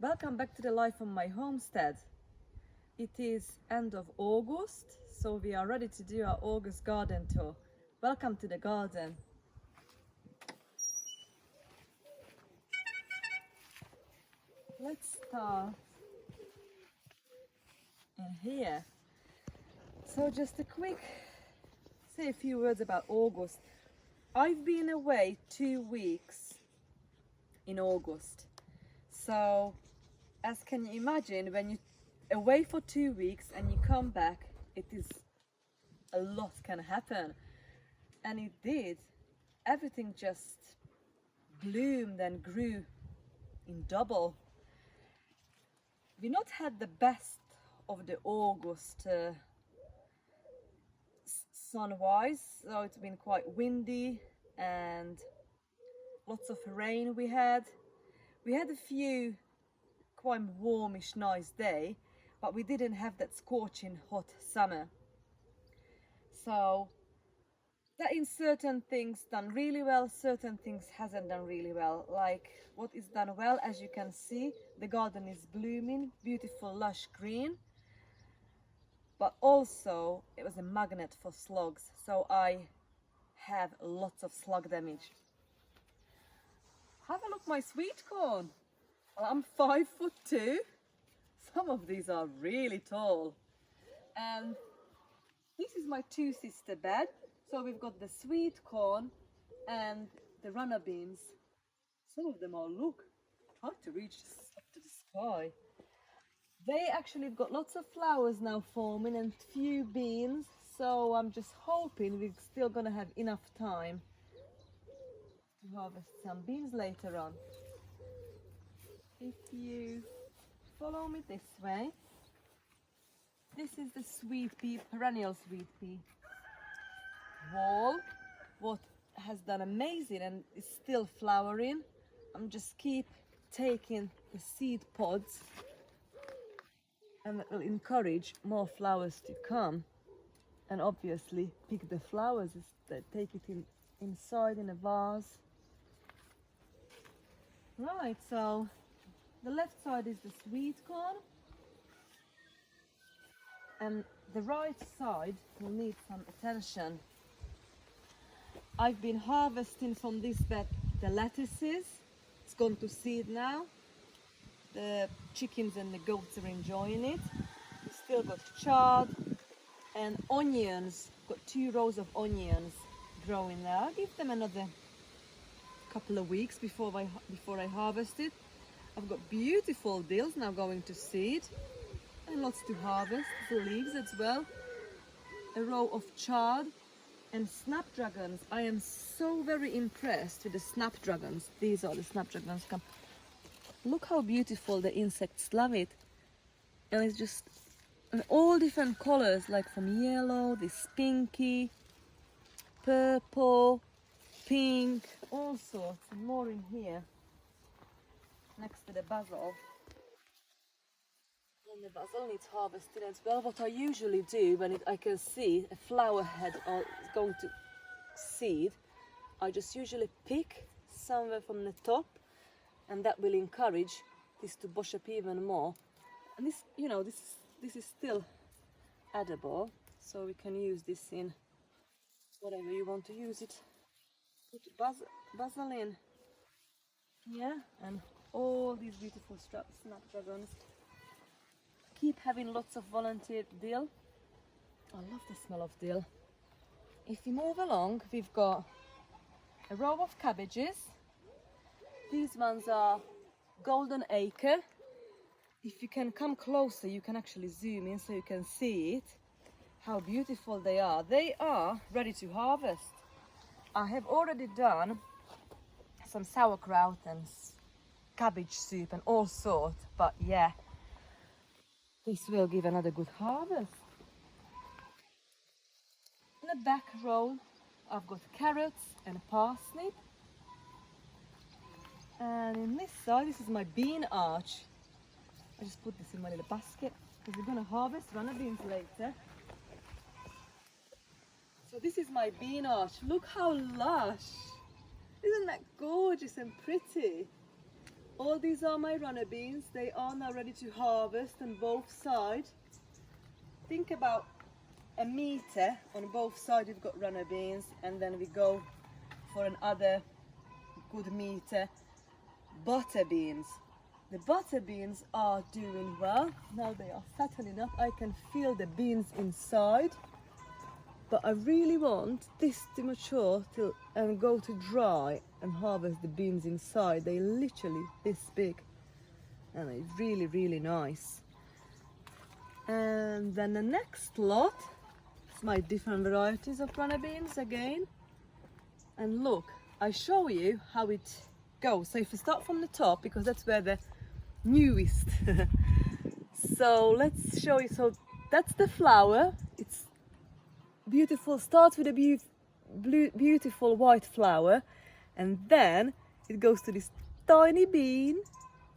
Welcome back to the life on my homestead. It is end of August, so we are ready to do our August garden tour. Welcome to the garden. Let's start in here. So just say a few words about August. I've been away 2 weeks in August. So as can you imagine, when you're away for 2 weeks and you come back, it is a lot can happen. And it did. Everything just bloomed and grew in double. We not had the best of the August sun-wise, so it's been quite windy and lots of rain we had. We had a few quite warmish, nice day, but we didn't have that scorching hot summer. So that in certain things done really well, certain things hasn't done really well. Like what is done well, as you can see, the garden is blooming, beautiful lush green, but also it was a magnet for slugs, so I have lots of slug damage. Have a look, my sweet corn. Well, I'm 5'2". Some of these are really tall. And this is my two-sister bed. So we've got the sweet corn and the Ranna beans. Some of them are, look, hard to reach up to the sky. They actually have got lots of flowers now forming and few beans. So I'm just hoping we're still gonna have enough time to harvest some beans later on. If you follow me this way, this is the sweet pea, perennial sweet pea wall, what has done amazing and is still flowering. I'm just keep taking the seed pods, and that will encourage more flowers to come, and obviously pick the flowers that take it inside in a vase. Right, so the left side is the sweet corn, and the right side will need some attention. I've been harvesting from this bed the lettuces. It's gone to seed now. The chickens and the goats are enjoying it. We still got chard and onions. Got 2 rows of onions growing there. I'll give them another couple of weeks before I harvest it. I've got beautiful dills now going to seed and lots to harvest, the leaves as well. A row of chard and snapdragons. I am so very impressed with the snapdragons. These are the snapdragons. Come, look how beautiful the insects love it. And it's just in all different colors, like from yellow, this pinky, purple, pink, all sorts, and more in here next to the basil. And the basil needs harvesting as well. What I usually do when I can see a flower head is going to seed, I just usually pick somewhere from the top, and that will encourage this to bush up even more. And this, you know, this is still edible, so we can use this in whatever you want to use it. Put basil in, yeah, and all these beautiful snapdragons. Keep having lots of volunteered dill. I love the smell of dill. If you move along, we've got a row of cabbages. These ones are golden acre. If you can come closer, you can actually zoom in so you can see it, how beautiful they are. They are ready to harvest. I have already done some sauerkraut and cabbage soup and all sorts, but yeah, this will give another good harvest. In the back row, I've got carrots and parsnip. And in this side, this is my bean arch. I just put this in my little basket because we're going to harvest Ranna beans later. So this is my bean arch. Look how lush. Isn't that gorgeous and pretty? All these are my runner beans. They are now ready to harvest on both sides. Think about a meter on both sides. We've got runner beans, and then we go for another good meter butter beans. The butter beans are doing well. Now they are fattening up. I can feel the beans inside. But I really want this to mature and go to dry and harvest the beans inside. They're literally this big. And it's really, really nice. And then the next lot is my different varieties of runner beans again. And look, I show you how it goes. So if you start from the top, because that's where the newest. So let's show you. So that's the flower. It's beautiful. Starts with a beautiful white flower, and then it goes to this tiny bean,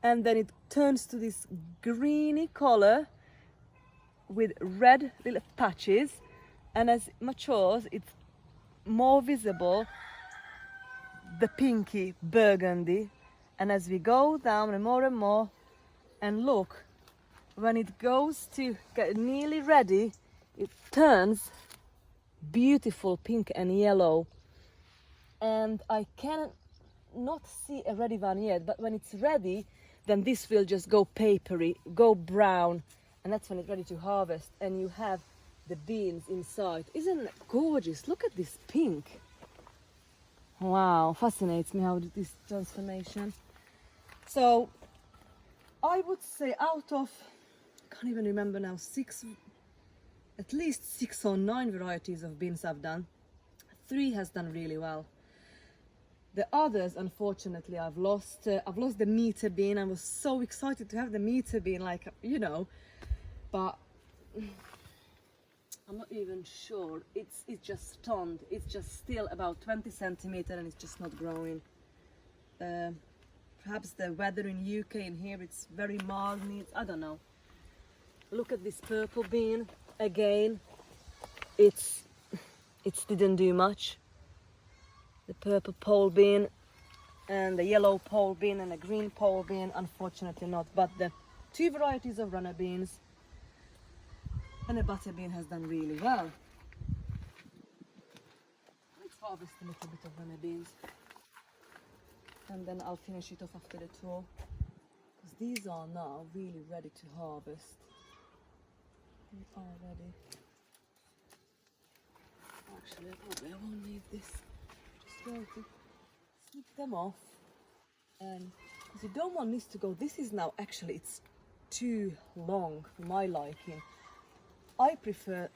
and then it turns to this greeny color with red little patches, and as it matures it's more visible the pinky burgundy, and as we go down and more, and look, when it goes to get nearly ready, it turns beautiful pink and yellow, and I can not see a ready one yet, but when it's ready then this will just go papery, go brown, and that's when it's ready to harvest, and you have the beans inside. Isn't it gorgeous? Look at this pink. Wow, fascinates me how this transformation. So I would say out of, I can't even remember now, at least 6 or 9 varieties of beans I've done, 3 has done really well. The others, unfortunately, I've lost the meter bean. I was so excited to have the meter bean, like, you know, but I'm not even sure. It's just stunned. It's just still about 20 centimeters and it's just not growing. Perhaps the weather in UK and here it's very mild. I don't know. Look at this purple bean. Again, it didn't do much. The purple pole bean and the yellow pole bean and the green pole bean, unfortunately not. But the 2 varieties of runner beans and the butter bean has done really well. Let's harvest a little bit of runner beans, and then I'll finish it off after the tour, because these are now really ready to harvest. They are ready. Actually, probably I won't need this. Just going to snip them off, and because you don't want this to go. This is now actually it's too long for my liking. I prefer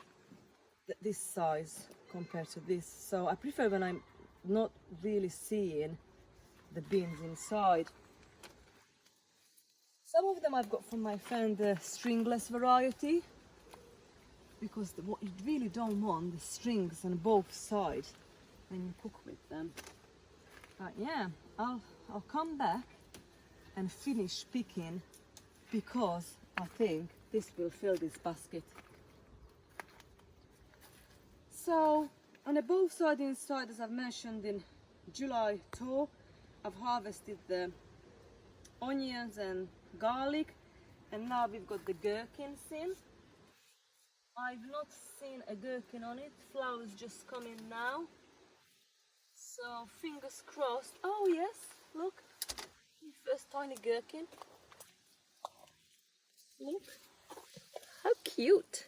this size compared to this, so I prefer when I'm not really seeing the beans inside. Some of them I've got from my friend the stringless variety, because what you really don't want the strings on both sides when you cook with them. But yeah, I'll come back and finish picking, because I think this will fill this basket. So on the both sides inside, as I've mentioned in July tour, I've harvested the onions and garlic, and now we've got the gherkins in. I've not seen a gherkin on it. Flowers just come in now, so fingers crossed. Oh yes, look, first tiny gherkin. Look how cute.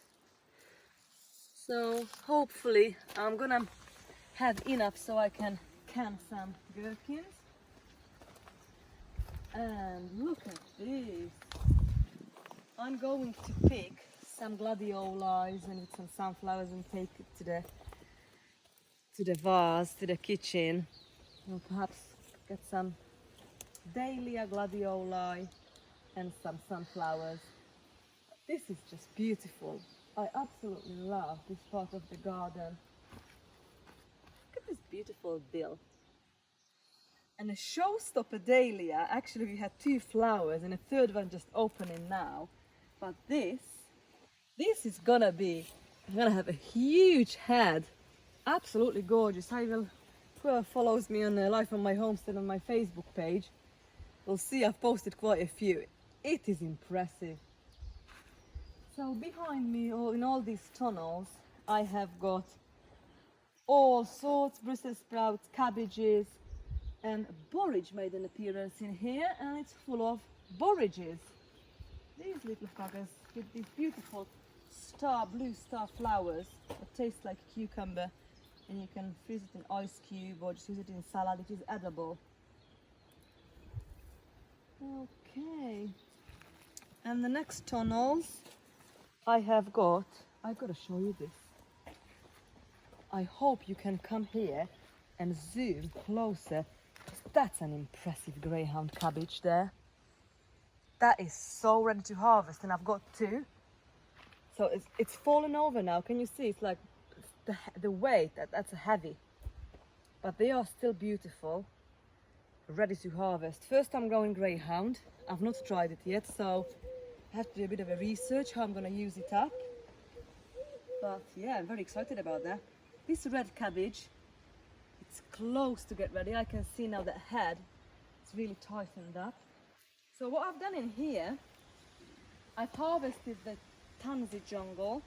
So hopefully I'm gonna have enough so I can can some gherkins. And look at this. I'm going to pick some gladioli and some sunflowers and take it to the vase, to the kitchen. Or perhaps get some dahlia, gladioli and some sunflowers. This is just beautiful. I absolutely love this part of the garden. Look at this beautiful dill. And a showstopper dahlia, actually we had 2 flowers and a third one just opening now. But this is gonna have a huge head. Absolutely gorgeous. Whoever follows me on Life on My Homestead on my Facebook page We'll see, I've posted quite a few. It is impressive. So behind me, or in all these tunnels, I have got all sorts, Brussels sprouts, cabbages, and borage made an appearance in here, and it's full of borages. These little fuckers with these beautiful blue star flowers that taste like cucumber, and you can freeze it in ice cube or just use it in salad. It is edible. Okay, and the next tunnels I've got to show you this. I hope you can come here and zoom closer. That's an impressive Greyhound cabbage there. That is so ready to harvest, and I've got two. So it's fallen over now. Can you see? It's like the weight, that's heavy. But they are still beautiful, ready to harvest. First I'm growing Greyhound. I've not tried it yet, so I have to do a bit of a research how I'm going to use it up. But yeah, I'm very excited about that. This red cabbage, it's close to get ready. I can see now that head, it's really tightened up. So what I've done in here, I've harvested the tansy jungle.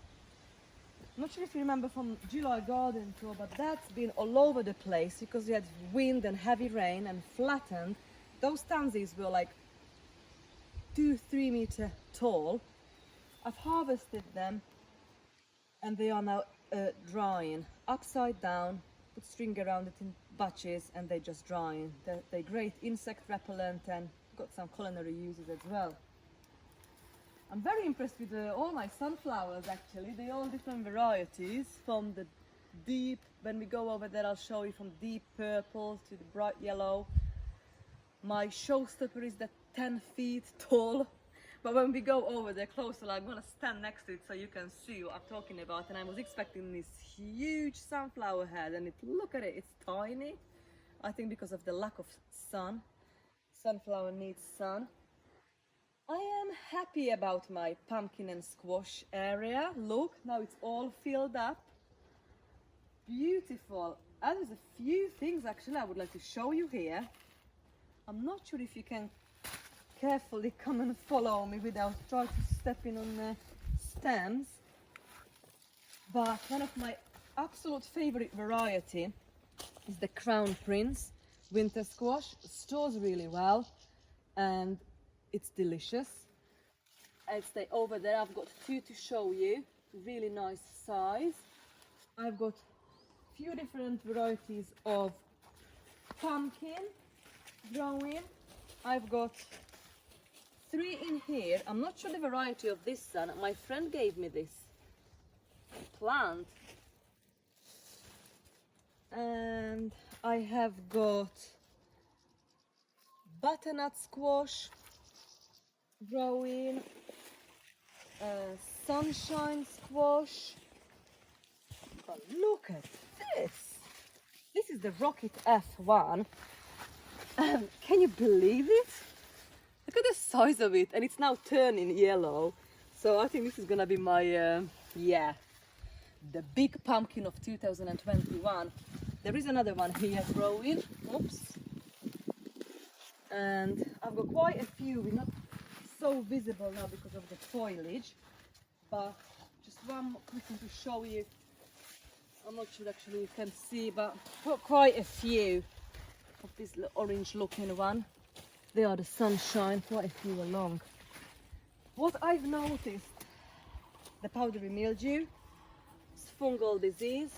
I'm not sure if you remember from July garden tour, but that's been all over the place because we had wind and heavy rain and flattened. Those tansies were like 2-3 meters tall. I've harvested them and they are now drying upside down, put string around it in batches, and they just drying. They're great insect repellent and got some culinary uses as well. I'm very impressed with all my sunflowers actually. They're all different varieties, from the deep, when we go over there I'll show you, from deep purple to the bright yellow. My showstopper is that 10 feet tall, but when we go over there closer, I'm gonna stand next to it so you can see what I'm talking about. And I was expecting this huge sunflower head, and look at it, it's tiny. I think because of the lack of sun. Sunflower needs sun. I am happy about my pumpkin and squash area. Look, now it's all filled up. Beautiful. And there's a few things actually I would like to show you here. I'm not sure if you can carefully come and follow me without trying to step in on the stems. But one of my absolute favorite variety is the Crown Prince winter squash. It stores really well and it's delicious. I'd stay over there. I've got two to show you, really nice size. I've got a few different varieties of pumpkin growing. I've got 3 in here. I'm not sure the variety of this one. My friend gave me this plant. And I have got butternut squash growing, sunshine squash. But look at this. This is the Rocket F1. Can you believe it? Look at the size of it, and it's now turning yellow. So I think this is gonna be my, yeah, the big pumpkin of 2021. There is another one here growing. Oops. And I've got quite a few. We're not so visible now because of the foliage, but just one quick one to show you. I'm not sure actually you can see, but I've got quite a few of this little orange looking one. They are the sunshine, quite a few along. What I've noticed, the powdery mildew, it's fungal disease,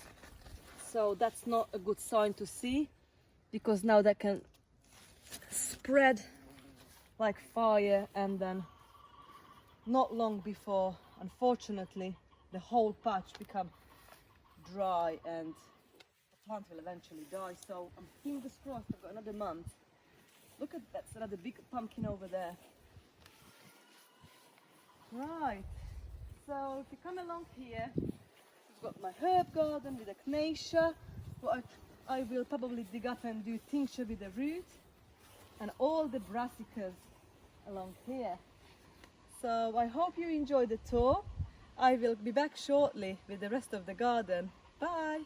so that's not a good sign to see, because now that can spread like fire, and then not long before, unfortunately, the whole patch become dry and the plant will eventually die. So I'm fingers crossed I've got another month. Look at that, another big pumpkin over there. Right, so if you come along here, we've got my herb garden with echinacea. What I will probably dig up and do tincture with the root, and all the brassicas along here. So I hope you enjoyed the tour. I will be back shortly with the rest of the garden. Bye!